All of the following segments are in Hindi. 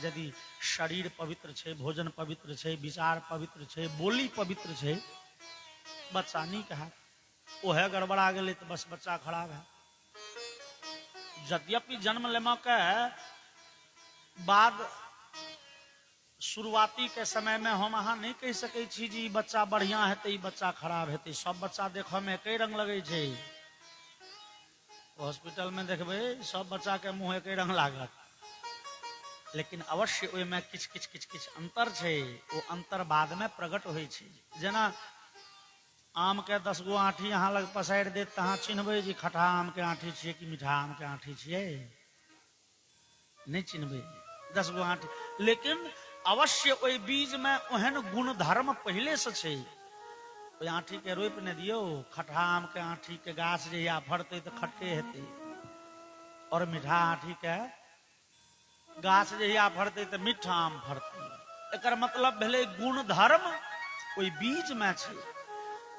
यदि शरीर पवित्र है, भोजन पवित्र है, विचार पवित्र है, बोली पवित्र है, बच्चा नीक है। ओहे गड़बड़ा गए तो बस बच्चा खराब है। यद्यपि जन्म लेमा के बाद शुरुआती के समय में हम अहाँ नहीं कह सकै छी जी बच्चा बढ़िया हेतै, बच्चा खराब हेतै। सब बच्चा देख में एक रंग लगे छे। हॉस्पिटल में देखबे सब बच्चा के मुंह एक रंग लागत, लेकिन अवश्य ओहिमे किछ किछ किछ किछ अंतर छे। वो अंतर बाद में प्रकट होय छे। जेना आम के 10 गो आठी अहाँ लग पसारि देत तहाँ चिन्हबै जी खट्टा आम के आठी छियै कि मीठा आम के आठी छियै, नहीं चिन्हबै 10 गो आठी। लेकिन अवश्य ओहि बीज में ओहन गुण धर्म पहले से छे। ओहि आठी के रोपि ने दियो, खट्टा आम के आठी के गाछ जहिया फड़ते तो खट्टे हेतै, और मीठा आठी के गाछ जहिया फड़ते तो मीठा आम फड़ते। एकर मतलब भेलै गुण धर्म ओहि बीज में छे।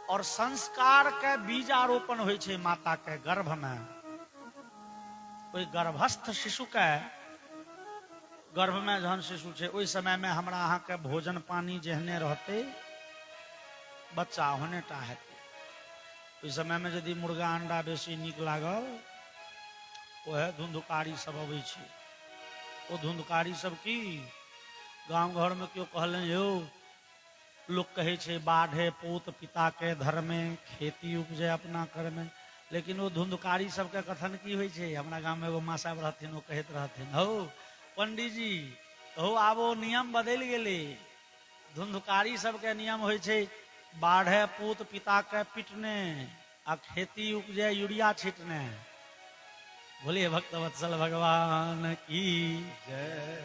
और संस्कार के बीजारोपण होय छे माता के गर्भ में। ओहि गर्भस्थ शिशु के गर्भ में जहन शिशु छे, ओहि समय में हमरा अहाँ के भोजन पानी जेहने रहते बच्चा होने टा हेतै। ओहि समय में यदि मुर्गा अंडा बेसी नीक लागल, ओहे धुंधुकारी सब अबै छै। ओ धुंधुकारी सब की गांव घर में क्यों कहले यौ, लोग कहे छे बाढ़े पूत पिता के धर्मे, खेती उपजे अपना कर में। लेकिन वो धुंधुकारी सबके कथन की होय छे। हमरा गांव में एगो माँ साहब रहथिन, वो कहत रहथिन, हो पंडित जी हो आब वो नियम बदल गेले। धुंधुकारी सबके नियम होय छे बाढ़े पूत पिता के पिटने आ खेती उपजे यूरिया छिटने। बोलिए भक्त वत्सल भगवान की जय।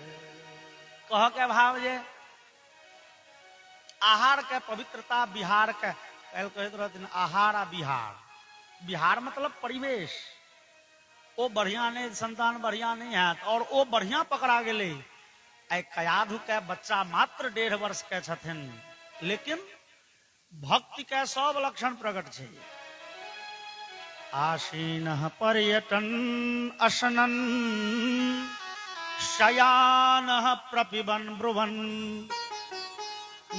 कह के भाव जे आहार के पवित्रता बिहार के कल कहते रहते आहार आ बिहार। बिहार मतलब परिवेश। वो बढ़िया नहीं, संतान बढ़िया नहीं है और वो बढ़िया पकड़ा गेले। कयाधु के बच्चा मात्र 1.5 वर्ष के छथिन, लेकिन भक्ति के सब लक्षण प्रकट छे। आसीन पर्यटन असनन शयान प्रपिबन ब्रुवन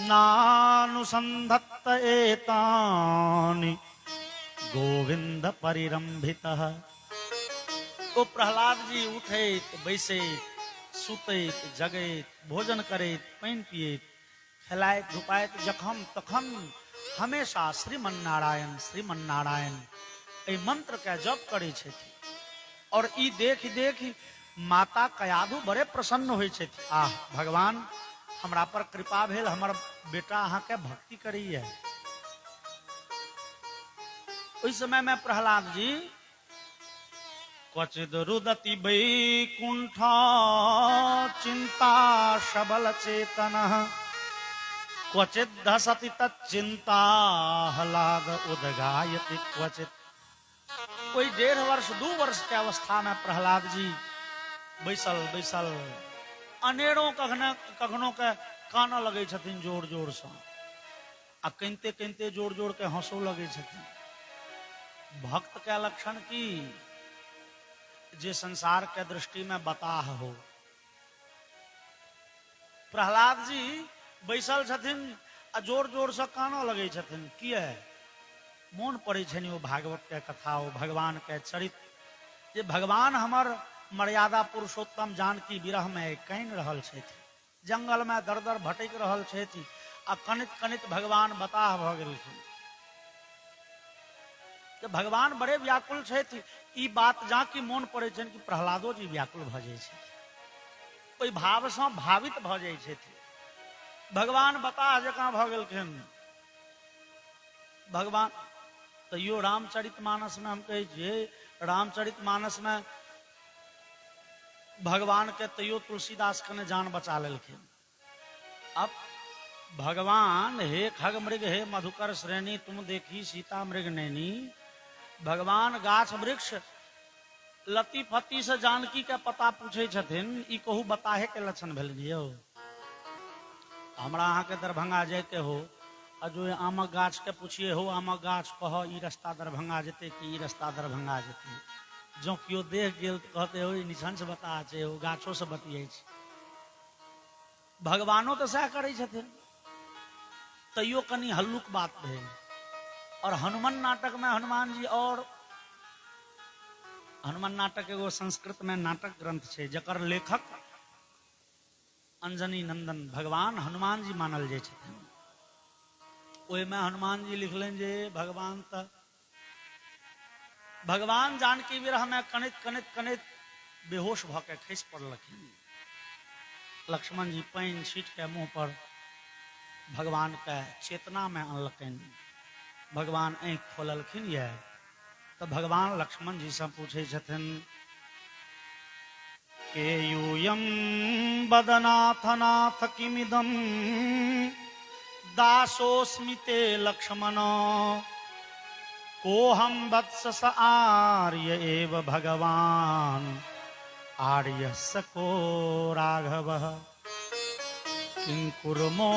नानुसंधत्त एतानि गोविंद परिरंभितः। तो प्रहलाद जी उठे बैसे सुते जगे भोजन करे पानी पिए खिलाए धुपाए जखम तखम हमेशा श्रीमन नारायण श्रीमन नारायण ए मंत्र के जप करे छथि। और ई देख देख माता कयाधु बड़े प्रसन्न होय छथि। आह भगवान हमरा पर कृपा भेल, हमर बेटा अहाँ के भक्ति करी है। उस समय में प्रहलाद जी क्वचिद रुदति वैकुंठ चिंता सबल चेतन क्वचिद धसति तच्चिंता हलाद उदगायति क्वचित। कोई 1.5 वर्ष 2 वर्ष के अवस्था में प्रहलाद जी बैसल बैसल अनेरों कखनो के काना लगे छथिन जोर जोर से, आ कनते कनते जोर जोर के हंसो लगे छथिन। भक्त के लक्षण की जे संसार के दृष्टि में बताह हो। प्रहलाद जी बैसल छथिन आ जोर जोर से काना लगे छथिन। किए मोन पड़े छनि वो भागवत के कथा, वो भगवान के चरित्र। जे भगवान हमर मर्यादा पुरुषोत्तम जानकी विरह में कैन रहल छथि, जंगल में दर दर भटक रहल छथि, आ कनित कनित भगवान बताह भ गेलखिन। जब भगवान बड़े व्याकुल छथि, ई बात जाकि मोन पड़े छनि कि प्रहलादो जी व्याकुल भ जाय छथि। ओहि भाव से भावित भ जाय छथि। भगवान बताह जकां भ गेलखिन। भगवान तैयो रामचरितमानस में हम कहे छियै, रामचरितमानस में भगवान के तैयो तुलसीदास कने जान बचा लेलखिन। अब भगवान हे खग मृग हे मधुकर श्रेणी तुम देखी सीता मृग नैनी। भगवान गाछ वृक्ष लती फती से जानकी के पता पूछे छथिन। ई कहू बताहे के लक्षण भेल यौ। हमरा अहाँ के दरभंगा जाय के हो आ जो आमक गाछ के पूछिए हो आमक गाछ कह ई रास्ता दरभंगा जेते कि ई रास्ता दरभंगा जेते। जो क्यों देख गेल तो कहते हो निछन से बता छे, वो गाछो से बतिये छे। भगवानो तो सह करै छथिन, तैयो कनी हल्लुक बात भेल। और हनुमान नाटक में हनुमान जी और हनुमान नाटक एगो संस्कृत में नाटक ग्रंथ छै जकर लेखक अंजनी नंदन भगवान हनुमान जी मानल जाइ छथिन। ओहिमे हनुमान जी लिखलनि जे भगवान जानकी विरह में कनैत कनैत कनैत बेहोश भ के खसि पड़लखिन। लक्ष्मण जी पानि छीट के मुंह पर भगवान के चेतना में अनलखिन। भगवान आंखि खोललखिन ये तो भगवान लक्ष्मण जी से पूछे छथिन के यूयम बदनाथ नाथ किमिदम दासोस्मि ते लक्ष्मण कोहम वत्स स आर्य एव भगवान आर्य सको राघव किंकुर्मो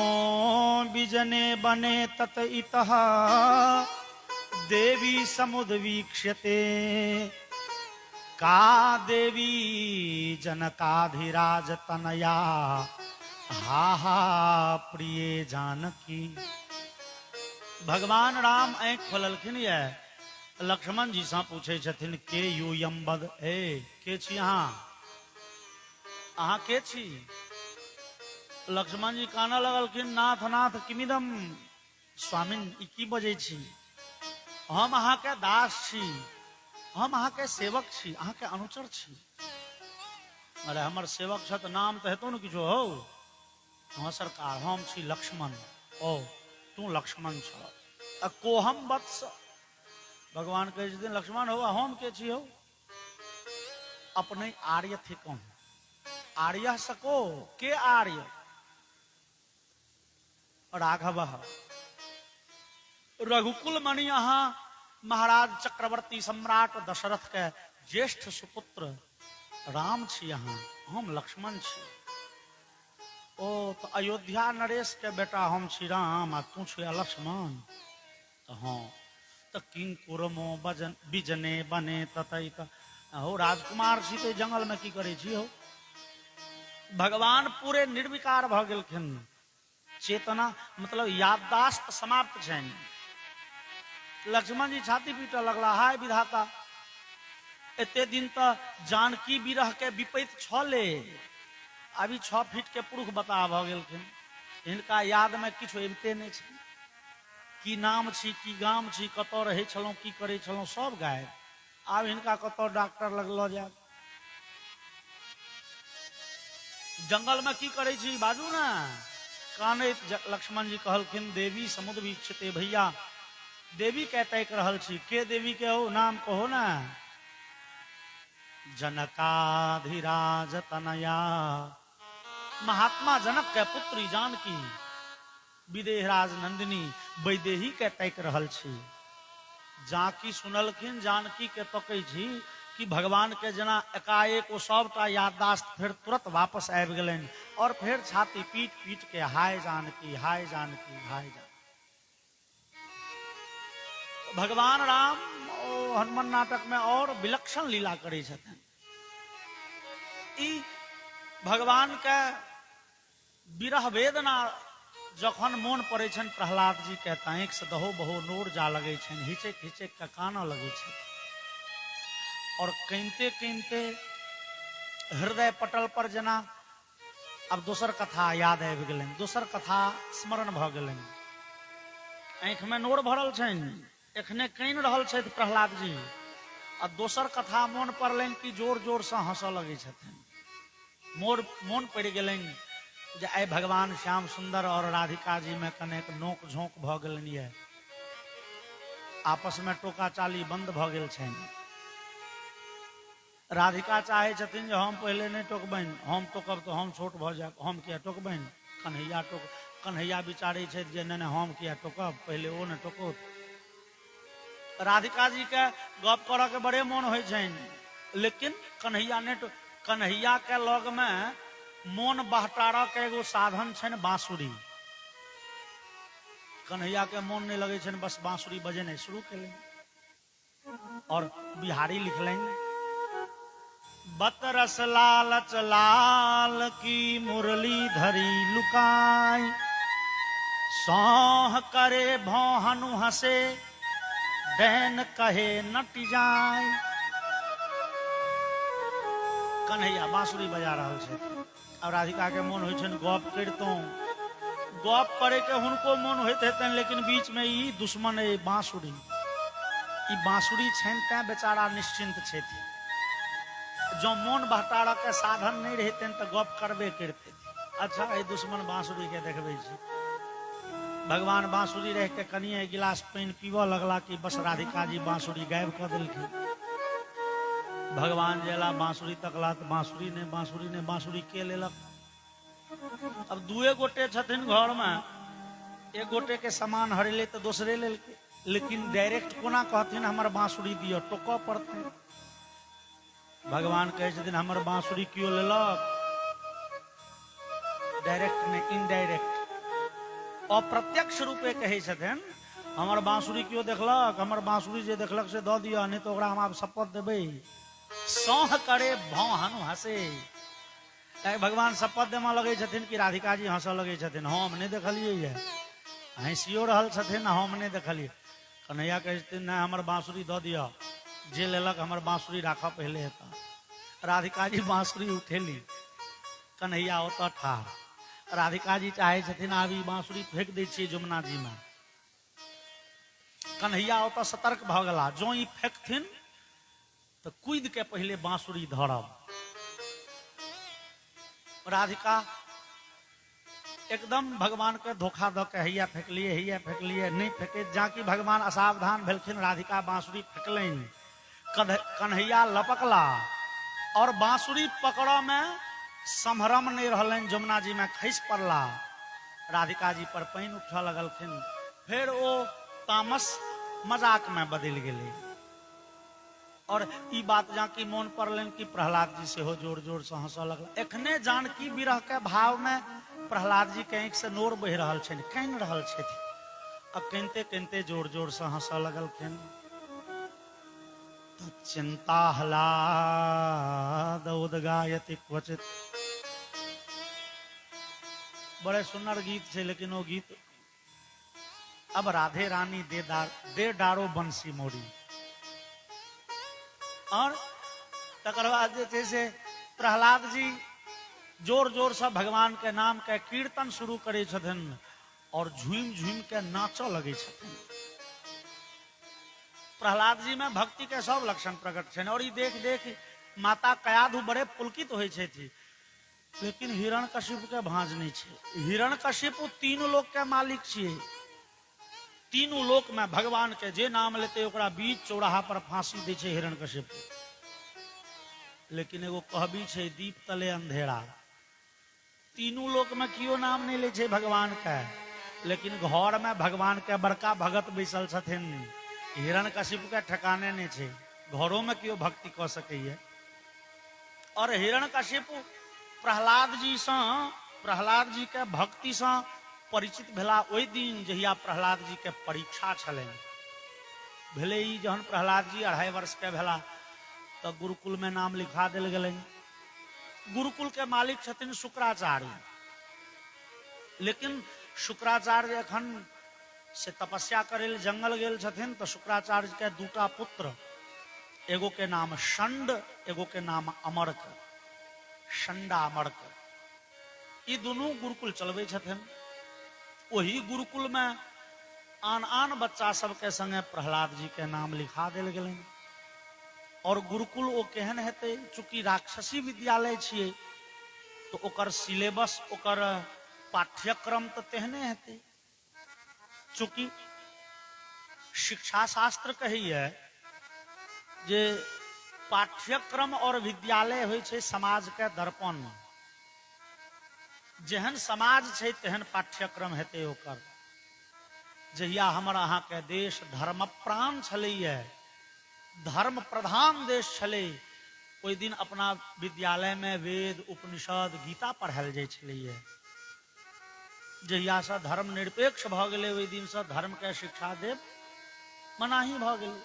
बिजने बने तत इतः देवी समुद्वीक्ष्यते का देवी जनकाधिराज तनया हा हा प्रिय जानकी। भगवान राम आंख खोललखिन ये लक्ष्मण जी से पूछे छथिन के यूयम बद हे के छी अहाँ के छी। लक्ष्मण जी काना लगलखिन नाथ नाथ किमिदम स्वामिन ई की बजै छी, हम अहाँ के दास छी, हम अहाँ के सेवक छी, अहाँ के अनुचर छी। अरे हमर सेवक छ त नाम तो हेतौ न किछो हो। हाँ सरकार हम छी लक्ष्मण। ओ तू लक्ष्मण छ कोहम वत्स। भगवान कहे छथिन लक्ष्मण हो हम के छी हो। अपने आर्य थे कौन आर्य सको के आर्य राघव रघुकुल मणि अहाँ महाराज चक्रवर्ती सम्राट दशरथ के ज्येष्ठ सुपुत्र राम छी अहाँ, हम लक्ष्मण छी। ओ तो अयोध्या नरेश के बेटा हम छी राम आ तू छी लक्ष्मण। तो हाँ तो किंकुरमो बिजने बने ततैत हो राजकुमार छी तो जंगल में की करे छी हो। भगवान पूरे निर्विकार भ गेलखिन, चेतना मतलब याददाश्त समाप्त छनि। लक्ष्मण जी छाती पीट लगला हाय विधाता एते दिन तो जानकी विरह के विपैत छले अभी 6 फीट के पुरुष बता भ गेलखिन। हिनका याद में किछु अबिते नहीं छै। की नाम छी की गाम छी कतौ रहे छलौं की करे छलौं सब गायब। आब हिनका कतौ डॉक्टर लग ल जायब। जंगल में की करे छी बाजू ना। कानैत लक्ष्मण जी कहलखिन देवी समुद्र वीक्षते भैया देवी के तैक रहल छी। के देवी के हो नाम कहो ना। जनकाधिराज तनया महात्मा जनक के पुत्री जानकी विदेहराज नंदिनी वैदेही के तैक रहल छी। जानकी सुनलखिन जानकी के तकै छी कि भगवान के जना एकाएक ओ सबटा याददाश्त फिर तुरंत वापस आबि गेलनि और फिर छाती पीट पीट के हाय जानकी हाय जानकी हाय जानकी। भगवान राम हनुमान नाटक में और विलक्षण लीला करे छथिन। ई भगवान के विरह वेदना जखन मोन पड़े छन प्रहलाद जी के आंख से दहो बहो नोर जा लगे छन, हिचक हिचक के काना लगे छन और कहिते कहिते हृदय पटल पर जना अब दोसर कथा याद आबि गेलनि, दोसर कथा स्मरण भ गेलनि। आंख में नोर भरल छन, एखने कानि रहल छथि प्रहलाद जी आ दोसर कथा मोन पड़लनि कि जोर जोर से हंसऽ लगे छथिन। मोन पड़ गेलनि जे आइ भगवान श्याम सुंदर और राधिका जी में कनेक नोक झोंक भ गेलनि ये, आपस में टोका चाली बंद भ गेल छनि। राधिका चाहे छथिन जे हम पहले नहीं टोकबनि, हम टोकब तो हम छोट भ जायब, हम किया टोकबनि। कन्हैया विचारे छथि जे नहि हम किया टोकब, पहले ओ ने टोको। राधिका जी के गप करऽ के बड़े मोन होइ छनि लेकिन कन्हैया ने कन्हैया के लग में मोन बहटारा के एगो साधन छनि बांसुरी। कन्हैया के मोन नहीं लगे छनि, बस बांसुरी बजेनाइ शुरू केलनि और बिहारी लिखलनि बतरस लालच लाल की मुरली धरी लुकाई, सौह करे भौहनु हसे बैन कहे नट जाय। कन्हैया बांसुरी बजा रहल छै और राधिका के मोन होइ छनि गप करितों, गप करे के हुनको मोन होइत हेतनि, लेकिन बीच में ई दुश्मन है बांसुरी, ई बांसुरी छनि तें बेचारा निश्चिंत छथि। जो मोन बहटारऽ के साधन नहीं रहते तो गप करबे करते। अच्छा ये दुश्मन बांसुरी के देखबे छी, भगवान बांसुरी रह के कनिए गिलास पानी पीबऽ लगला कि बस राधिका जी बांसुरी गायब कर देलखिन। भगवान जेला बांसुरी तकला तो बांसुरी ने बांसुरी के लेलक। अब दुए गोटे छथिन घर में, एक गोटे के सामान हरेले तो दूसरे लेलके, लेकिन डायरेक्ट कोना कहथिन हमर बांसुरी दियो, टोकऽ पड़तै। भगवान कहे छथिन हमर बांसुरी क्यों लेलक, डायरेक्ट ने इनडायरेक्ट अप्रत्यक्ष रूपे कहे छथिन हमर बांसुरी क्यों देखलक, हमर बांसुरी जे देखलक से दऽ दिअ, नहीं तो ओकरा हम आब शपथ देबै। सौह करे भौहनु हसे, भगवान शपथ देमा लगे छथिन कि राधिका जी हंसऽ लगे छथिन, हम नहीं देखलिए ये, हंसियो रहल छथिन हम नहीं देखलिए। कन्हैया कहे छथिन नहीं हमर बांसुरी दऽ दिअ, जे लेलक हमर बांसुरी राखऽ पहले हेता। राधिका जी बांसुरी उठेली, कन्हैया ओतऽ ठाढ़, राधिका जी चाहे छथिन आब ई बांसुरी फेंक दै छियै जमुना जी में। कन्हैया ओतऽ सतर्क भऽ गेला, जो ई फेंकथिन तो कूद के पहले बांसुरी धरब। राधिका एकदम भगवान के धोखा दऽ के हैया फेंकलिए नहीं फेंके, जाकि भगवान असावधान भेलखिन, राधिका बांसुरी फेंकलनि, कन्हैया लपकला और बांसुरी पकड़ में संभरम नहीं रहलन, जमुना जी में खसि पड़ला। राधिका जी पर पानी उठा लगलखिन, फिर वो तामस मजाक में बदल गए। और ई बात जाकी मोन पड़लन कि प्रहलाद जी से हो जोर जोर से हंसऽ लगला। एखने जानकी विरह के भाव में प्रहलाद जी के आंख से नोर बहि रहल छनि, कानि रहल छथि, आ कनिते कनिते जोर जोर से हंसऽ लगलखिन। चिंता ह्लाद उदगायति क्वचित, बड़े सुंदर गीत है, लेकिन वो गीत अब राधे रानी दे डारो बंसी मोरी। और तकर बाद से प्रहलाद जी जोर जोर से भगवान के नाम के कीर्तन शुरू करे छथिन और झूम झूम के नाचो लगे छथिन। प्रहलाद जी में भक्ति के सब लक्षण प्रकट छे और देख देख माता कयाधु बड़े पुलकित होय छथि, लेकिन हिरण्यकशिपु के भांज नहीं छे। हिरण्यकशिपु तीनों लोक के मालिक छिए, तीनों लोक में भगवान के जे नाम लेते ओकरा बीच चौराहा पर फांसी दे छे हिरण्यकशिपु। लेकिन एगो कहबी छे दीप तले अंधेरा, तीनों लोक में कियो नाम नहीं ले छे भगवान के, लेकिन घर में भगवान के बड़का भगत बैसल छथिन, हिरण्यकशिपु के ठिकाने नहीं छे, घरों में कियो भक्ति क सकैए। और हिरण्यकशिपु प्रहलाद जी के भक्ति से परिचित भेला ओहि दिन जहिया प्रहलाद जी के परीक्षा छलनि। भेले ई जहन प्रहलाद जी 2.5 वर्ष के भेला तो गुरुकुल में नाम लिखा देल गेलनि। गुरुकुल के मालिक छथिन शुक्राचार्य, लेकिन शुक्राचार्य एखन से तपस्या करे ले जंगल गेल छथिन, तो शुक्राचार्य के 2टा पुत्र, एगो के नाम षंड, एगो के नाम अमरक, षंडा अमरक, ये दोनों गुरुकुल चलबे छथिन। वही गुरुकुल में आन आन बच्चा सबके संगे प्रहलाद जी के नाम लिखा देल गेलनि। और गुरुकुल वो केहन हेतै, चूंकि राक्षसी विद्यालय छियै तो ओकर सिलेबस, ओकर पाठ्यक्रम तो तेहने हेतै। चूंकि शिक्षा शास्त्र कहैया जे पाठ्यक्रम और विद्यालय होइ छै समाज के दर्पण, जेहन समाज छै तेहन पाठ्यक्रम हेतै ओकर। जहिया हमर अहाँ के देश धर्म प्राण छलैया, धर्म प्रधान देश छलै, ओहि दिन अपना विद्यालय में वेद उपनिषद गीता पढ़ायल जाइ छलैया। जहिया से धर्म निरपेक्ष भ गेलै ओहि दिन से धर्म के शिक्षा देव मनाही भ गेलै।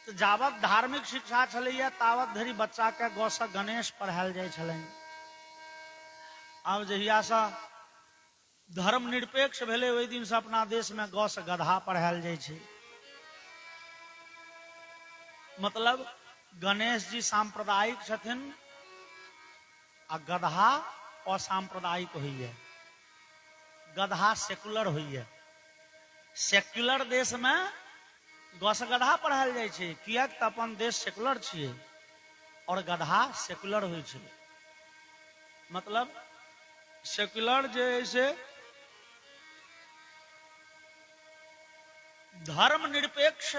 तो जावत धार्मिक शिक्षा छलैया तावत धरि बच्चा के गौ से गणेश पढ़ायल जाय छलनि। आब जहिया से धर्म निरपेक्ष भेले ओहि दिन से अपना देश में गौ से गधा पढ़ायल जाय छै। मतलब गणेश जी सांप्रदायिक छथिन आ गधा असांप्रदायिक होइए, गधा सेकुलर होइए। सेक्युलर देश में गौ से गधा पढ़ायल जाय छै, कियाक त अपन देश सेकुलर छियै और गधा सेकुलर होइ छै। मतलब सेकुलर जे से धर्म निरपेक्ष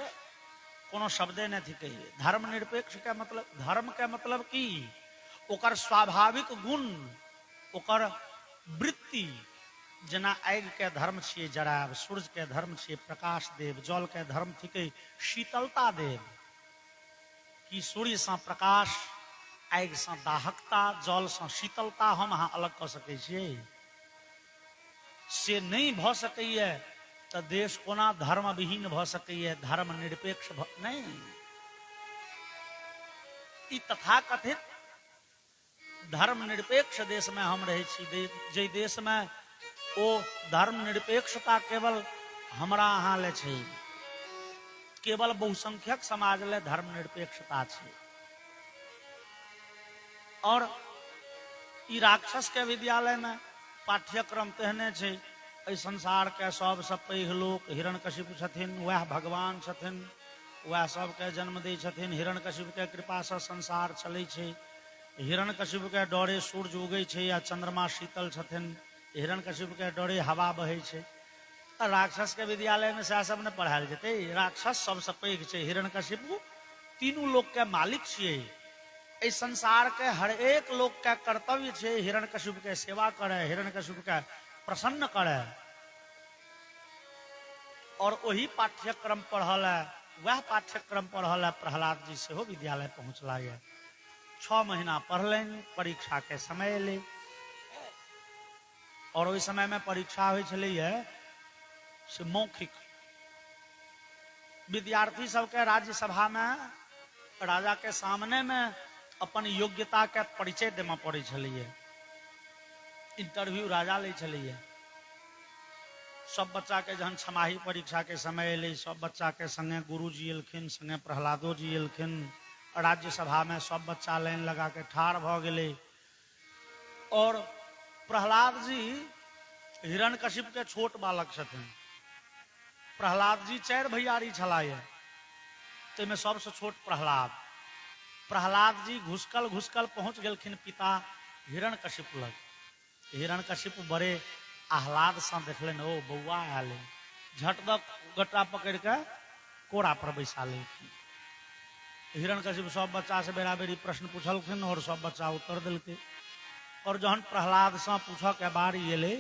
कोनो शब्दे नहीं थी कहिए। धर्म निरपेक्ष का मतलब, धर्म का मतलब की ओकर स्वाभाविक गुण, ओकर वृत्ति, जना आगि के धर्म छिए जराब, सूर्य के धर्म छिए प्रकाश देव, जल के धर्म थिके शीतलता देव। कि सूर्य से प्रकाश, आगि से दाहकता, जल से शीतलता हम अहाँ अलग कर सकै छियै? से नहीं भ सकैए तो देश कोना धर्म विहीन भ सकैए, धर्म निरपेक्ष नहीं। ई तथाकथित धर्म निरपेक्ष देश में हम रहे छी, जे देश में ओ धर्म निरपेक्षता केवल हमरा अहाँ ले छै, केवल बहुसंख्यक समाज ले धर्म निरपेक्षता छै। और ई राक्षस के विद्यालय में पाठ्यक्रम तेहने छै। एहि संसार के सबसे पैघ लोक हिरण्यकशिपु छथिन, वह भगवान छथिन, वह सबके जन्म दै छथिन। हिरण्यकशिपु के कृपा से संसार चलै छै। हिरण्यकशिपु के डरे सूर्य उगै छै या चंद्रमा शीतल छथिन, हिरण्यकशिपु के डरे हवा बहै छै। राक्षस के विद्यालय में सएह सब ने पढ़ायल जेतै। राक्षस सबसे पैघ छै, हिरण्यकशिपु तीनू लोक के मालिक छियै। एहि संसार के हर एक लोक के कर्तव्य छै हिरण्यकशिपु के सेवा करे, हिरण्यकशिपु के प्रसन्न करे। और वही पाठ्यक्रम पढ़ल है, वह पाठ्यक्रम पढ़ल है प्रहलाद जी सेहो विद्यालय पहुंचला है। 6 महीना पढ़लनि, परीक्षा के समय ले। और ओहि समय में परीक्षा होइ छलैया से मौखिक। विद्यार्थी सबके राज्यसभा में राजा के सामने में अपन योग्यता के परिचय देना पड़े छलैया। इंटरव्यू राजा ले छलैया। सब बच्चा के जहन छमाही परीक्षा के समय एले, सब बच्चा के संगे गुरुजी एलखिन, संगे प्रहलादो जी एलखिन। राज्यसभा में सब बच्चा लाइन लगा के ठाढ़ भ गेले। और प्रहलाद जी हिरण्यकशिपु के छोट बालक छथिन। प्रहलाद जी 4 भैयारी छलाए, ताहिमे सबसे छोट प्रहलाद। प्रहलाद जी घुसकल घुसकल पहुंच गेलखिन पिता हिरण्यकशिपु लग। हिरण्यकशिपु बड़े आह्लाद से देखलन, ओ बौआ आयल। झट दक गट्टा पकड़ के कोड़ा पर बैसा लेलखिन। हिरण्यकशिपु सब बच्चा से बेरा बेरी प्रश्न पूछलखिन और सब बच्चा उत्तर दिलकै। और जहन प्रहलाद से पूछे के बारी एले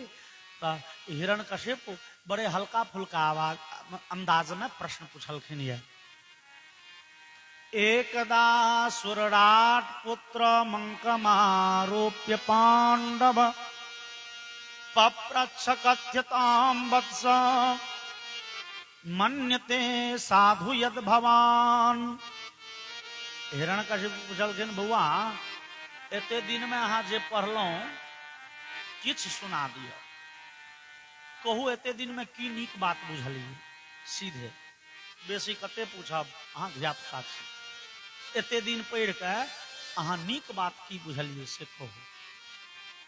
तो हिरण्यकशिपु बड़े हल्का फुल्का आवाज अंदाज में प्रश्न पूछलखिन। ये एकदा सुरराट पुत्र मंकमारोप्य पांडव पप्रच्छ कथ्यतां वत्स मन्यते साधु यद भवान। हिरण्यकशिपु पूछलखिन, बौआ एते दिन में अहाँ जे पढ़लौं किछ सुना दियो। कहू एते दिन में की नीक बात बुझलियै? सीधे बेसी कते पूछब, अहाँ धियापुता छी। एते दिन पढ़ि के अहाँ नीक बात की बुझलियै से कहू।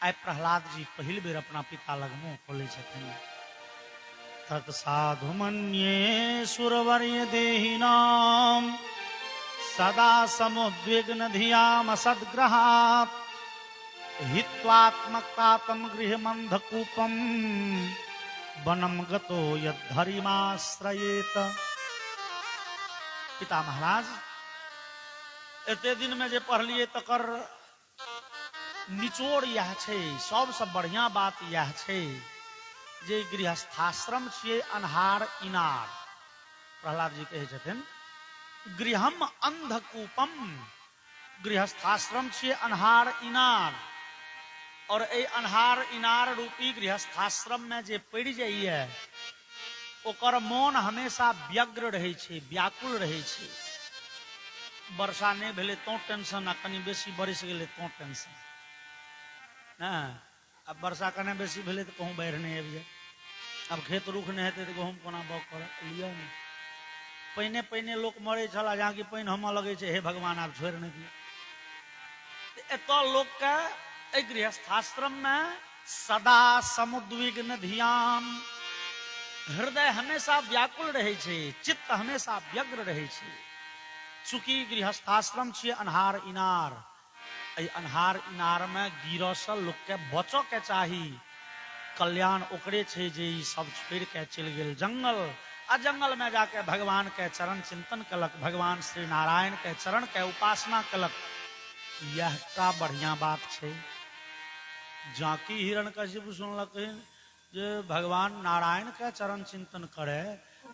आइ प्रहलाद जी पहिल बेर अपना पिता लग मुंह खोले छथिन। तत् साधु मन्ये सुरवर्य देहिनाम सदा समुद्विग्न धियाम सद्ग्रहात् हित्वात्मकातम गृहमंधकूपम वनम गतो यद्धरिमाश्रयेत। पिता महाराज एते दिन में जे पढ़लिए तकर निचोड़ यह छै, सबसे बढ़िया बात यह छै जे गृहस्थाश्रम छियै अन्हार इनार। प्रहलाद जी कहे छथिन गृहम अंधकूपम, गृहस्थाश्रम छियै अन्हार इनार। और ए अन्हार इनार रूपी गृहस्थाश्रम में जे पड़ि जाइए ओकर मन हमेशा व्यग्र रहे छै, व्याकुल रहे छै। वर्षा नहीं भेले तो टेंशन, आ कनी बेसी बरस गेले तो टेंशन ना। अब वर्षा कने बेसी भेले तो कहूँ बाढ़ि नहीं आबि जाए, अब खेत रुख नहीं हेतै तो गहूम कोना बाउग कर लिया नहीं। पहिने पहिने लोक मरे छला जहाँ की पानि हम लगे छे, हे भगवान आप छोड़ नहीं दिए। एत लोक के गृहस्थाश्रम में सदा समुद्विग्न ध्यान, हृदय हमेशा व्याकुल रहे छे, चित्त हमेशा व्यग्र रहे छे। चूंकि गृहस्थाश्रम छे अन्हार इनार, अन्हार इनार में गिरह से लोक के बचो के चाही। कल्याण ओकरे छे जे ई सब छोड़ के चल गेल जंगल, आ जंगल में जाके भगवान के चरण चिंतन कलक, भगवान श्री नारायण के चरण के उपासना कलक। यह का बढ़िया बात छे। जाकी हिरण्यकशिपु सुनलक जे भगवान नारायण के चरण चिंतन करे,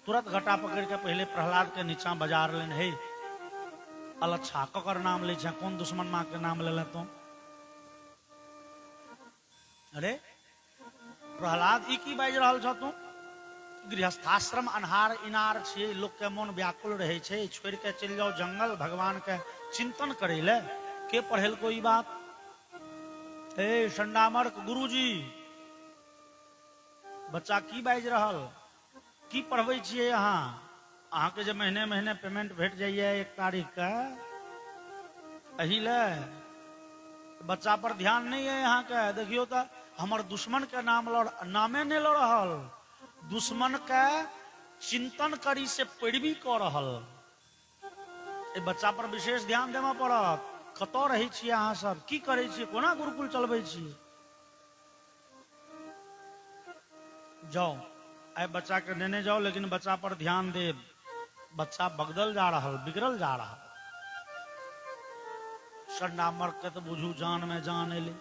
तुरंत घटा पकड़ के पहले प्रहलाद के नीचा बाजार लेन, हे अलच्छा ककर नाम ले छे, कौन दुश्मन माँ के नाम ले ले तो। अरे प्रहलाद ई की बाजि रहल छ तू? गृहस्थाश्रम अन्हार इनार छे, लोक के मन व्याकुल रहे छे, छोड़ के चल जाओ जंगल भगवान के चिंतन करे ले। के पढ़ेल को ई बात? हे संडामर्क गुरुजी, बच्चा की बाजि रहल, की पढ़बै छियै अहाँ? अहाँ के जे महीने महीने पेमेंट भेट जाइए 1 तारीख के, एही ले बच्चा पर ध्यान नहीं है यहाँ के। देखियो तो हमर दुश्मन के नामे नहीं लो रहल, दुश्मन के चिंतन करी से पैरवी कर रहल। ए बच्चा पर विशेष ध्यान देना पड़त। कतौ रही छियै अहाँ सब, की करे छियै, कोना गुरुकुल चलबै छियै? जाओ आइ बच्चा के देने जाओ, लेकिन बच्चा पर ध्यान दे। बच्चा बगदल जा रहा, बिगड़ल जा रहा। संडामर के तो बुझू जान में जान एले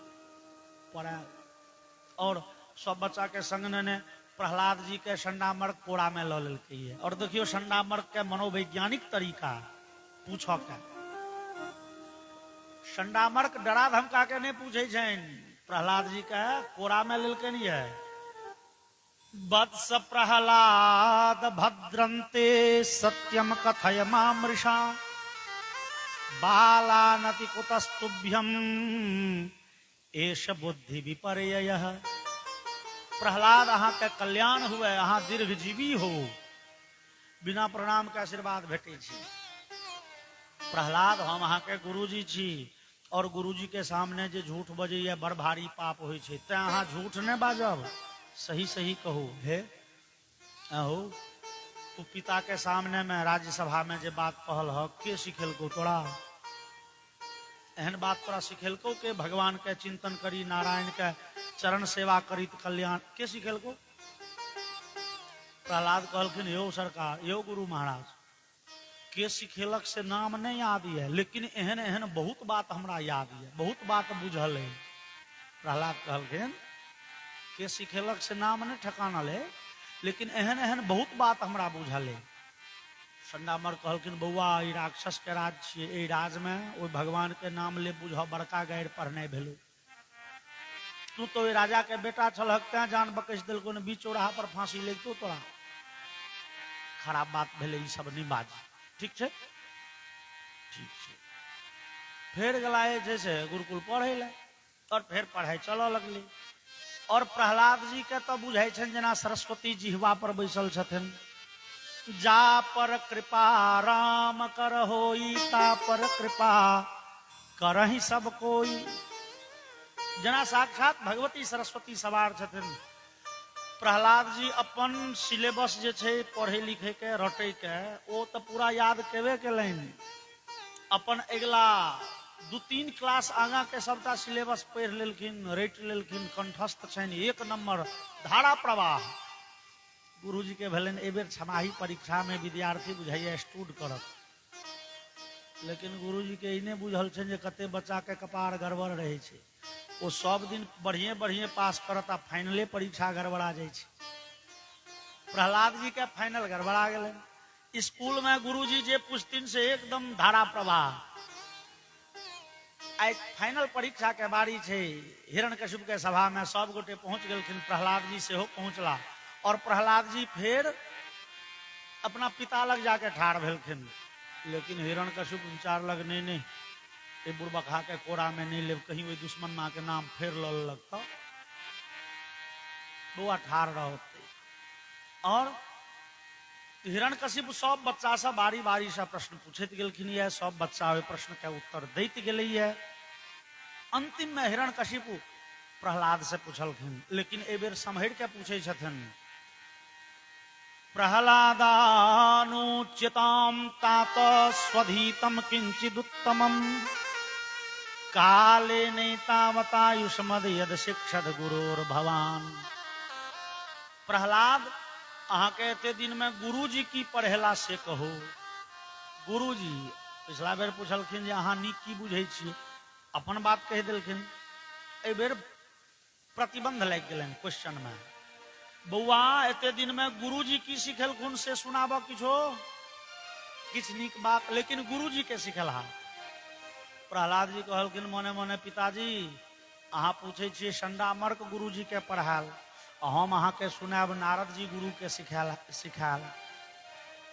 पड़ा। और सब बच्चा के संग ने प्रहलाद जी के संडामर्क कोड़ा में ल लेलकै। और देखियो संडामर्क के मनोवैज्ञानिक तरीका पूछो के। संडामर्क डरा धमका के नहीं पूछे छेन, प्रहलाद जी के कोड़ा में लेलकै नहीं है। वत्स प्रहलाद भद्रन्ते सत्यम कथय मामृषा, बालानति कुतस्तुभ्यम एष बुद्धि विपर्ययः। प्रहलाद अहाँ के कल्याण हुए, अहाँ दीर्घजीवी हो, बिना प्रणाम के आशीर्वाद भेटे छी। प्रहलाद हम अहाँ के गुरुजी छी, और गुरुजी के सामने जे झूठ बजैया बड़ भारी पाप होइ छै, तें अहाँ झूठ नहीं बाजब, सही सही कहो। हे अहो तू पिता के सामने में राज्यसभा में जे बात कहल ह, के सिखेलको तोरा? एहन बात तोरा सिखेलको के भगवान के चिंतन करी, नारायण के चरण सेवा करी तो कल्याण? के सिखेलको? प्रहलाद कहलखिन, यो सरकार, यो गुरु महाराज, के सिखेलक से नाम नहीं याद है, लेकिन एहन एहन बहुत बात हमरा याद है, बहुत बात बुझल है। प्रहलाद कहलखिन, के सिखेलक से नाम नहीं ठिकाना ले, लेकिन एहन एहन बहुत बात हमरा बुझल है। संडामर कहलखिन, बउआ ई राक्षस के राज छियै, एहि राज में ओइ भगवान के नाम ले बुझ बड़का गाड़ि पढ़ने भेलो। तू तो राजा के बेटा छलहक, तें जान बकैस देलको ने, बीच चौराहा पर फांसी लगतो तोरा। खराब बात भेले, ई सब नहीं बाजी, ठीक छे? ठीक छे। फेर गलाए जैसे गुरुकुल पढ़े ले, और फिर पढ़ाई चलो लगली। और प्रहलाद जी के तो बुझाई छन जना सरस्वती जिह्वा पर बैसल छथिन। जा पर कृपा राम कर होई, ता पर कृपा करहि सब कोई। जना साक्षात भगवती सरस्वती सवार छथिन। प्रहलाद जी अपन सिलेबस जे छै पढ़े लिखे के रटे के, ओ तो पूरा याद केबे केलनि। अपन अगला 2-3 क्लास आगा के सबटा सिलेबस पढ़ लेलखिन, रट लेलखिन, कंठस्थ छनि 1 नंबर धारा प्रवाह। गुरुजी के भेलन ए बेर छमाही परीक्षा में विद्यार्थी बुझाइए स्टूड करत, लेकिन गुरुजी के इने बुझल छनि जे कते बच्चा के कपार गड़बड़ रहे छै। वो सब दिन बढ़िए बढ़िए पास करत, आ फाइनले परीक्षा गड़बड़ा जाए छै। प्रहलाद जी के फाइनल गड़बड़ा गेलन। स्कूल में गुरुजी जे पुछथिन से एकदम धारा प्रवाह। आई फाइनल परीक्षा के बारी छे। हिरण्यकशिपु के सभा में सब गोटे पहुंच गेलखिन, प्रहलाद जी सेहो पहुंचला। और प्रहलाद जी फिर अपना पिता लग जाके ठाड़ भेलखिन। लेकिन हिरण्यकशिप विचार लग नहीं ये बुढ़बा खा के कोरा में नहीं ले, कहीं वही दुश्मन माँ के नाम फेर लगता बुआ ठार रहते। और हिरण्यकशिप सब बच्चा से बारी बारी से प्रश्न पूछत गेलखिन है, सब बच्चा प्रश्न के उत्तर दैत गेलै है। अंतिम में हिरण्यकशिप प्रहलाद से पूछलखिन, लेकिन ए बेर सम्हर के पूछे छथिन। प्रहलादानुच्यताम तात स्वधीतम किंचिदुत्तमम काले नैतावतायुष्मद यद शिक्षद गुरुर भवान। प्रहलाद अहाँ के एते दिन में गुरुजी की पढ़ेला से कहो। गुरुजी पिछला बेर पूछलखिन जे अहाँ नीक की बुझै छी, अपन बात कह देलखिन। ए बेर प्रतिबंध लग गेलन क्वेश्चन में, बउआ एते दिन में गुरुजी की सिखेलखुन से सुनाब किछो, किछ नीक बात, लेकिन गुरुजी के सिखेला। प्रहलाद जी कहलखिन मने मने पिताजी अहाँ पूछे छियै संडामर्क गुरुजी के पढ़ायल, हम अहाँ के सुनाब नारद जी गुरु के सिखायल।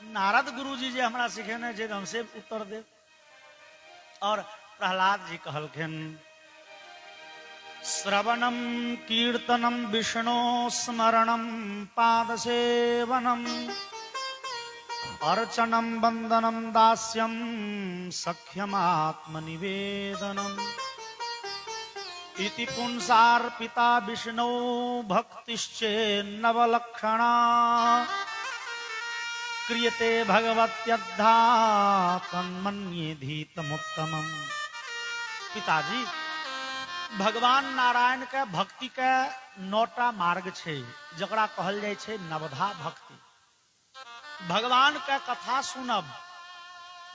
नारद गुरुजी जे हमरा सिखेने छै हमसे उत्तर दे। और प्रहलाद जी कहलखिन श्रवणम कीर्तनम विष्णु स्मरणम पाद सेवनम अर्चनम वंदनम दास्यम सख्यमात्मनिवेदनम इति पुंसार्पिता विष्णु भक्तिश्चेन्नवलक्षणा क्रियते भगवत्यद्धा तन्मन्ये धीतमुत्तमम्। पिताजी भगवान नारायण के भक्ति के 9टा मार्ग छे, जकरा कहल जाय छे नवधा भक्ति। भगवान के कथा सुनब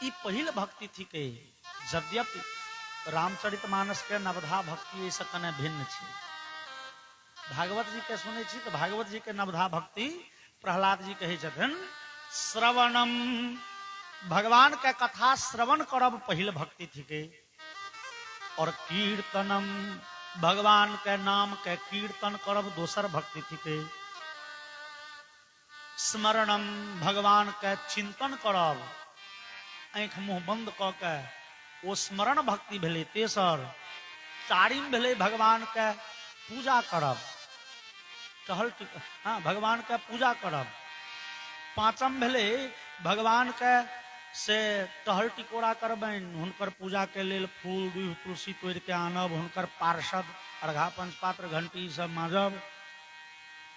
ई पहिल भक्ति थी के, यद्यपि रामचरितमानस के नवधा भक्ति से कने भिन्न छे। भागवत जी के सुने छी तो भागवत जी के नवधा भक्ति प्रहलाद जी कहे छथिन श्रवणम, भगवान के कथा श्रवण करब पहिल भक्ति थी के। और कीर्तनम, भगवान के नाम के कीर्तन करब दोसर भक्ति थी के। स्मरणम, भगवान के चिंतन करब, आंख मुंह बंद क के वो स्मरण भक्ति भेले तेसर। चारिम भेले भगवान के पूजा करब, टहल हाँ भगवान के पूजा करब। पांचम भेले भगवान के से टहल टिकोरा करबैन, हुनकर पूजा के लेल फूल दूध तुलसी तोड़ के आनब, हुनकर पार्षद अर्घा पंचपात्र घंटी सब माजब,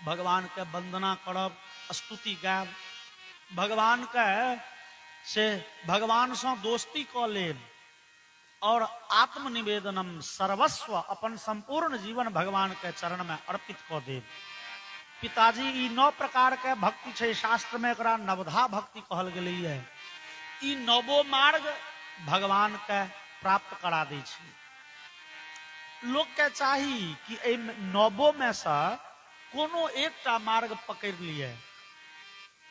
भगवान के वंदना करब, स्तुति गायब, भगवान के से भगवान से दोस्ती क लेब। और आत्मनिवेदनम, सर्वस्व अपन संपूर्ण जीवन भगवान के चरण में अर्पित क देब। पिताजी ई 9 प्रकार के भक्ति छे, शास्त्र में एकरा नवधा भक्ति कहल गेलै है। ई 9 मार्ग भगवान के प्राप्त करा दै छै। लोग के चाही कि ए 9 में से कोनो एकटा मार्ग पकड़ लिए,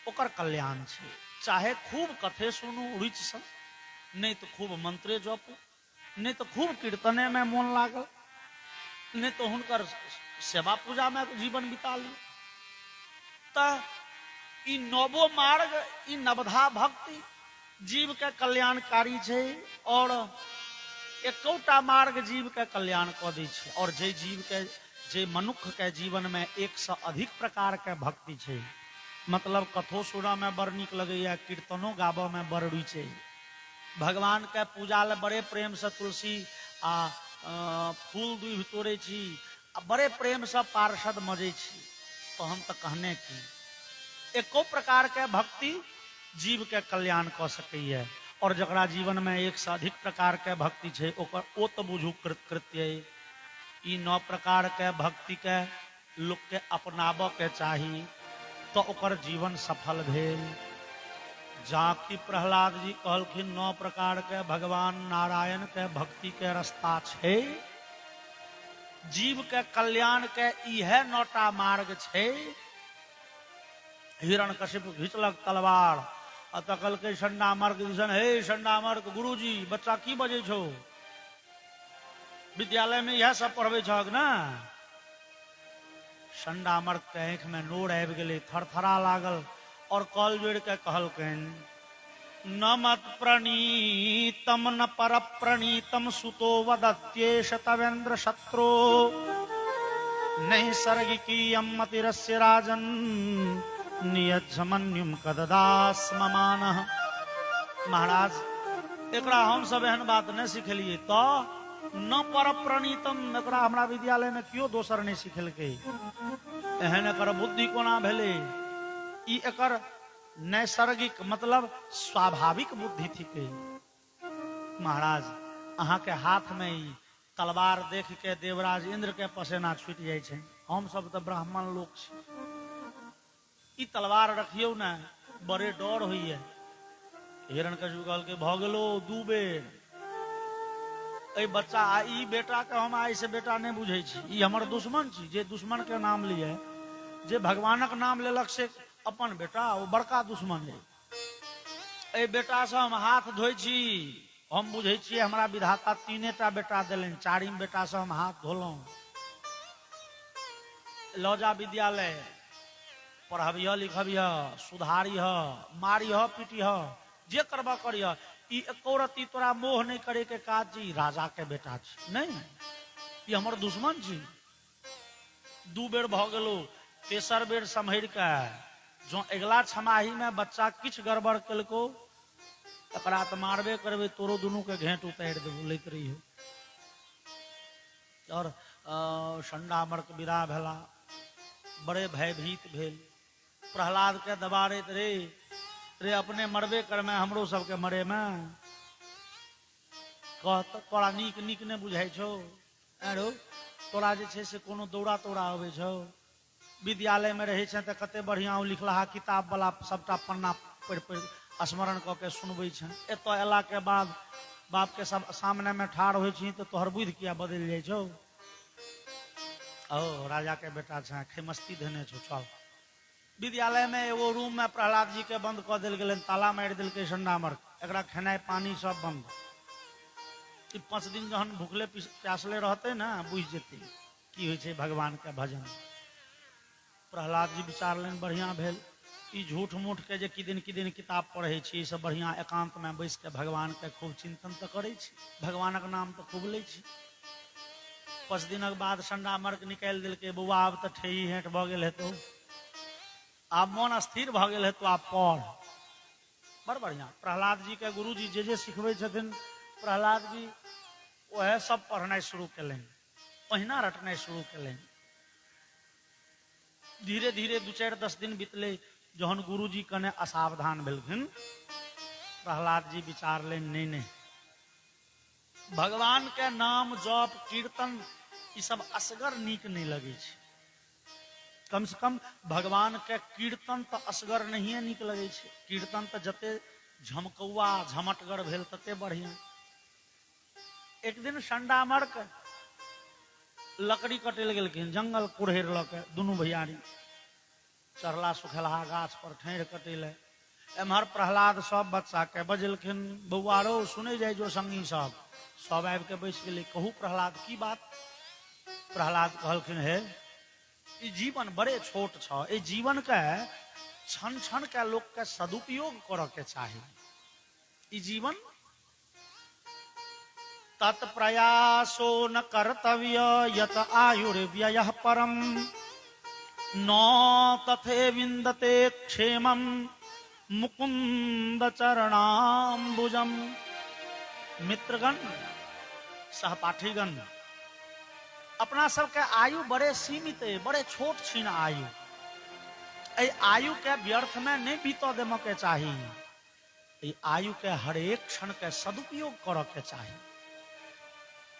ओकर कल्याण छै। चाहे खूब कथे सुनू रुचि से, नहीं तो खूब मंत्रे जपू, नहीं तो खूब कीर्तने में मन लागल, नहीं तो हुनकर सेवा पूजा में जीवन बिता ली। तो ई 9 मार्ग, ई नवधा भक्ति जीव के कल्याणकारी छै। और एकौटा मार्ग जीव के कल्याण क दै छै। और जे जीव के, जे मनुष्य के जीवन में 1 से अधिक प्रकार के भक्ति छै, मतलब कथो सुना में बड़ नीक लगैया, कीर्तनो गाबा में बड़ रुचि, भगवान के पूजा ले बड़े प्रेम से तुलसी आ फूल दूध तोड़े छी, आ बड़े प्रेम से पार्षद मजे छी, तो हम तो कहने की एको प्रकार के भक्ति जीव के कल्याण क सकैया। और जकरा जीवन में 1 से अधिक प्रकार के भक्ति छै, ओकर ओ तो बुझू कृत्य। ई 9 प्रकार के भक्ति के लोग के अपनाबऽ के चाही, तो ओकर जीवन सफल भेल। जाकि प्रहलाद जी कहलखिन 9 प्रकार के भगवान नारायण के भक्ति के रास्ता छे, जीव के कल्याण के इहे 9टा मार्ग छे। हिरण्यकशिप घिचलक तलवार आ तकलकै संडामर्क दिसन, हे संडामर्क गुरुजी बच्चा की बजे छो, विद्यालय में यह सब पढ़बे छक ना। संडामर्क के आंख में नोर आबि गेलै, थरथरा लागल और कल जोड़ के कहलकैन न मत प्रणीतम न पर प्रणीतम सुतो वदत्येष तवेन्द्र शत्रु नैसर्गिकीयं मतिरस्य राजन् नियज्जमन्युम कददास्ममानः। महाराज एकरा हम सब एहन बात नहीं सिखलिए तो न पर प्रणीतम एकरा हमरा विद्यालय में क्यों दोसर नहीं सिखेलकै। एहन एकर बुद्धि कोना भेले। ई एकर नैसर्गिक मतलब स्वाभाविक बुद्धि थी। महाराज अहाँ के हाथ में ई तलवार देख के देवराज इंद्र के पसेना छूट जाए छे। हम सब तो ब्राह्मण लोग छी। ई तलवार रखियो ना बड़े डर होइए। हिरण्यकशिपु कहल के भ गेलो दू बेर। ए बच्चा ई बेटा के हम आई से बेटा नहीं बुझे छी। ई हमर दुश्मन छी। जे दुश्मन के नाम लिए जे भगवानक नाम लेलक से अपन बेटा वो बड़का दुश्मन है। ए बेटा से हम हाथ धोई छी। हम बुझे छी हमरा विधाता तीने टा बेटा देलन। चारिम बेटा से हम हाथ धोलौं। लौजा विद्यालय पढ़बिह लिखबिह सुधारिह मारिह पीटिह जे करबा करिह। ई एको रत्ती तोरा मोह नहीं करे के काज जी। राजा के बेटा छी नहीं ई हमर दुश्मन छी। दू बेर भ गेलो। तेसर बेर सम्हर के जो अगला छमाही में बच्चा किछ गड़बड़ केलको एकरा तो मारबे करबे। तोरो दुनू के घेंट उतार देबो लैत रहियो। और संडामर्क विदा भेला। बड़े भयभीत भेल। प्रहलाद के दबारैत रे अपने मरबे कर में हमरो सबके मरे में कहत तोरा नीक नीक ने बुझाई छौ। अरे तोरा जे छै से कोनो दौड़ा तोड़ा आवे छौ। विद्यालय में रहे छे त कते बढ़िया लिखलाहा किताब वाला सबटा पन्ना पढ़ स्मरण क के सुनबै छे। एतऽ एला के बाद बाप के सब सामने में ठाड़ होइ छी तो तोहर बुद्धि किया बदल जाय छौ। ओ राजा के बेटा छे खेमस्ती देने छौ। चल विद्यालय में एगो रूम में प्रहलाद जी के बंद क देल गेलन। ताला मारि देलकै संडामर्क। एकरा खेनाई पानी सब बंद। 5 दिन जहन भूखले प्यासले रहते ना बुझ जेते की होइ छै भगवान के भजन। प्रहलाद जी विचार लेन बढ़िया भेल। ई झूठ मूठ के जे किदिन किताब पढ़े छी सब बढ़िया एकांत में बैस के भगवान के खूब चिंतन तो करे छी। भगवानक नाम तो खूब ले छी। 5 दिनक बाद संडामर्क निकाल दिलकै। बउआ आब तो ठेही हेट भ गेल हेतौ। आब मन स्थिर भ गेल हेतौ। आब पढ़। बड़ बढ़िया प्रहलाद जी के गुरु जी जे सिखबै छथिन प्रहलाद जी वह सब पढ़नाई शुरू कलें। पहिना रटनाई शुरू कलें। धीरे धीरे 2-4-10 दिन बीतले। जहन गुरु जी कने असावधान भेलखिन प्रहलाद जी विचार लेन नहीं भगवान के नाम जप कीर्तन ई सब असगर नीक नहीं लगे छै। कम से कम भगवान के कीर्तन तो असगर नहीं नीक लगे छै। कीर्तन तो जते झमकौआ झमटगर भेल तते बढ़िया। एक दिन संडामर्क लकड़ी कटेल गेलखिन जंगल कुड़हेर ल के। दुनू भैयारी चढ़ला सुखेलहा गाछ पर ठेर कटेले। एम्हर प्रहलाद सब बच्चा के बजेलखिन बउआ रो सुने जाय जो संगी सब आबि के बैस गेले। कहू प्रहलाद की बात। प्रहलाद कहलखिन हे ई जीवन बड़े छोट छ। ए जीवन के क्षण क्षण के लोग के सदुपयोग कर के चाही। ई जीवन तत्प्रयासो न कर्तव्य यत आयुर्व्ययः परम न तथे विन्दते क्षेमं मुकुंद चरणाम्बुजम। मित्रगण सहपाठीगण अपना सबके आयु बड़े सीमित है। बड़े छोट छीन आयु। ए आयु के व्यर्थ में नहीं बीत देम के चाही। ए आयु के हरेक क्षण के सदुपयोग कर के चाही।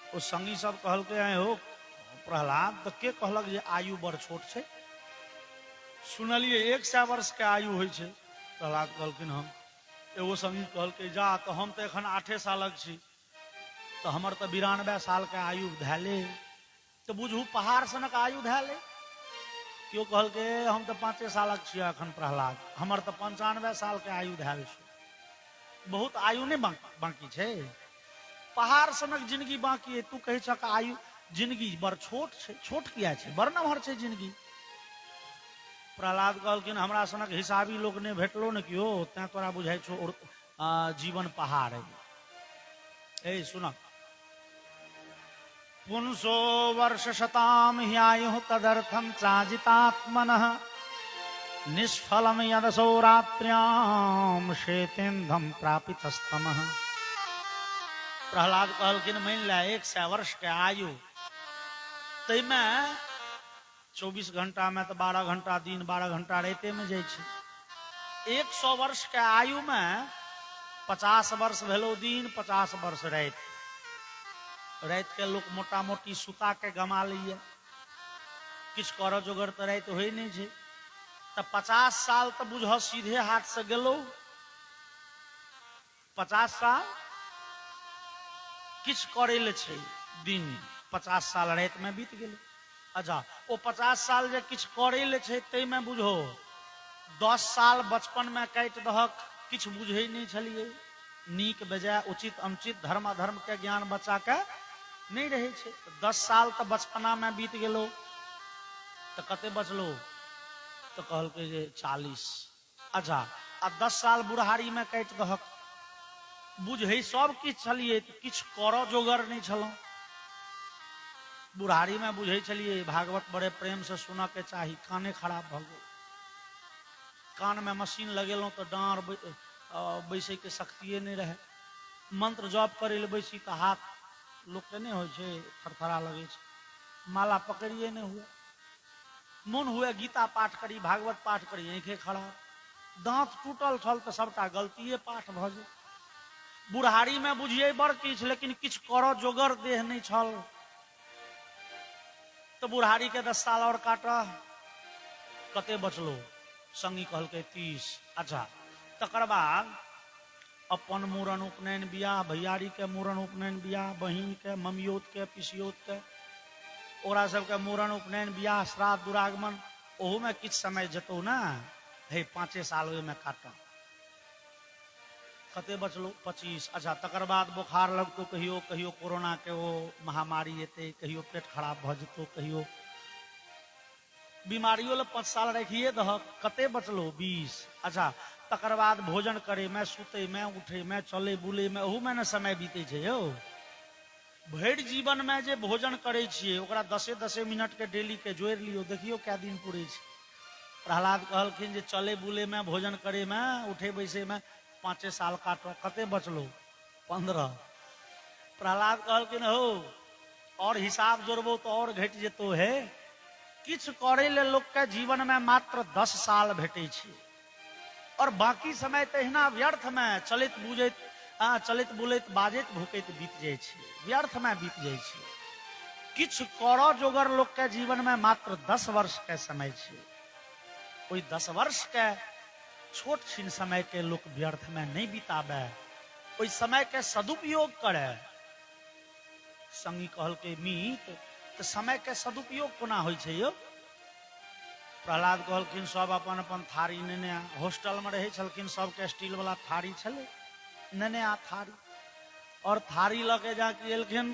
ओ संगी सब कहल के आए हो प्रहलाद तो के कहलक जे आयु बड़ छोट छे। सुनलिए 100 वर्ष के आयु होइ छे। प्रहलाद कहलखिन हम। एगो संगी कहल के जा तो हम तो एखन 8 सालक छी तो हमर तो 92 साल के आयु धैले। तो बुझू पहाड़ सनक आयु धैले। क्यों कहल के हम तो 5 सालक छी अखन प्रहलाद हमर तो 95 साल के आयु धैल छे। बहुत आयु नहीं बाकी छे। पहाड़ सनक जिंदगी बाकी है। तू कहे छक आयु जिंदगी बड़ छोट छे। छोट किया छे बड़ नमहर छे जिंदगी। प्रहलाद कहलखिन हमरा सनक हिसाबी लोग ने भेटलो न कियो तै तोरा बुझाई छो जीवन पहाड़ है। ए सुना, पुंसो वर्ष शताम ह्यायुः तदर्थम चाजितात्मनः निष्फलम यदसो रात्र्याम शेतेन्धम प्रापितस्तमः। प्रहलाद कहलखिन मान ला 100 वर्ष के आयु, तै में 24 घंटा में तो 12 घंटा दिन 12 घंटा राते में जाइ छै। 100 वर्ष के आयु में 50 वर्ष भेलो दिन 50 वर्ष रात। रात के लोग मोटा मोटी सुता के गमा लिये, किछ कर जोगर तो रात हो नहीं छै। तो 50 साल तो बुझ सीधे हाथ से गेलो। 50 साल किछ करे ले छै दिन, 50 साल रात में बीत गेलो। अच्छा, वो 50 साल जे किछ करे ले छै तै में बुझो 10 साल बचपन में काट दहक, किछ बुझे नहीं छलिए। नीक बेजाय उचित अनुचित धर्म अधर्म के ज्ञान बच्चा के नहीं रहे छै। 10 साल तो बचपना में बीत गेलो, तो कते बचलो? तो कहल के जे 40। अच्छा, आ 10 साल बुढ़ारी में काट दहक, बुझे सब किछ छलिए, किछ कर जोगर नहीं छलो। बुढ़ारी में बुझे छलिए भागवत बड़े प्रेम से सुना के चाही, काने खराब भ गेल। कान में मशीन लगेलों तो डांर बैसे के शक्तिये नहीं रहे। मंत्र जप करे ले बैसी तो हाथ लोग के नहीं हो थरथरा लगे छै, माला पकड़िए नहीं हुए। मन हुए गीता पाठ करी, भागवत पाठ करी, आंखें खराब। दांत टूटल छल तो सबटा गलतिये पाठ भ गेल। बुढ़ारी में बुझिए बड़ किछ, लेकिन किछ कर जोगर देह नहीं छल। तो बुढ़ारी के 10 साल और काटा, कते बचलो? संगी कहल के 30। अच्छा, तकर बाद अपन मूरन उपनयन बियाह, भैयारी के मूरन उपनयन बियाह, बहिन के, ममियोत के, पिसियोत के, ओरा सबके मूरन उपनयन बियाह, श्राद्ध दुरागमन, ओहू में किछ समय जतो ना। हे 5 साल ओहि में काटा, कते बचलो? 25। अच्छा, तकर बाद बुखार लगतो, कहियो कहियो कोरोना के वो महामारी एते, कहियो पेट खराब भ जतो, कहियो बीमारियों ले 5 साल रखिए दह, कते बचलो? 20। अच्छा, तकर बाद भोजन करे में, सुते में, उठे में, चले बुले में, ओहू में न समय बीते छै यौ। भरि जीवन में जे भोजन करे छिए ओकरा 10 मिनट के डेली के जोड़ लियो, देखियो क्या दिन पूरे छै। प्रहलाद कहलखिन जे चले बुले में, भोजन करे में, उठे बैसे में 5 साल काटो, कते बचलो? 15। प्रहलाद कहलखिन हो और हिसाब जोड़बो तो और घट जेतो है। किछ करे ले लोग के जीवन में मात्र 10 साल भेटे छै, और बाकी समय तहिना व्यर्थ में चलित बुझैत, चलित बुलैत, बाजैत भूकैत बीत जाय छै, व्यर्थ में बीत जाय छै। किछ कर जोगर लोग के जीवन में मात्र 10 वर्ष के समय छै। ओई 10 वर्ष के छोट छीन समय के लोग व्यर्थ में नहीं बिताबे, ओई समय के सदुपयोग करे। संगी कहल के मीत, तो समय के सदुपयोग कोना होइ छै यौ? प्रहलाद कहलखिन सब अपन अपन थारी नेने, हॉस्टल में रहे छलखिन, सबके स्टील वाला थारी छले, नेने आ थारी, और थारी लके जाके एलखिन।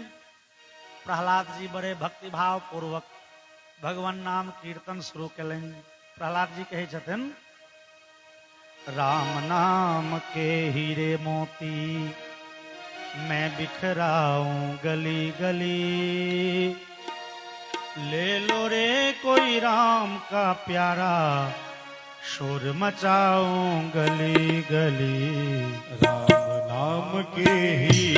प्रहलाद जी बड़े भक्ति भाव पूर्वक भगवान नाम कीर्तन शुरू कलन। प्रहलाद जी कहे छथिन, राम नाम के हीरे मोती मैं बिखराऊं गली गली, ले लो रे कोई राम का प्यारा, शोर मचाऊं गली गली। राम नाम के ही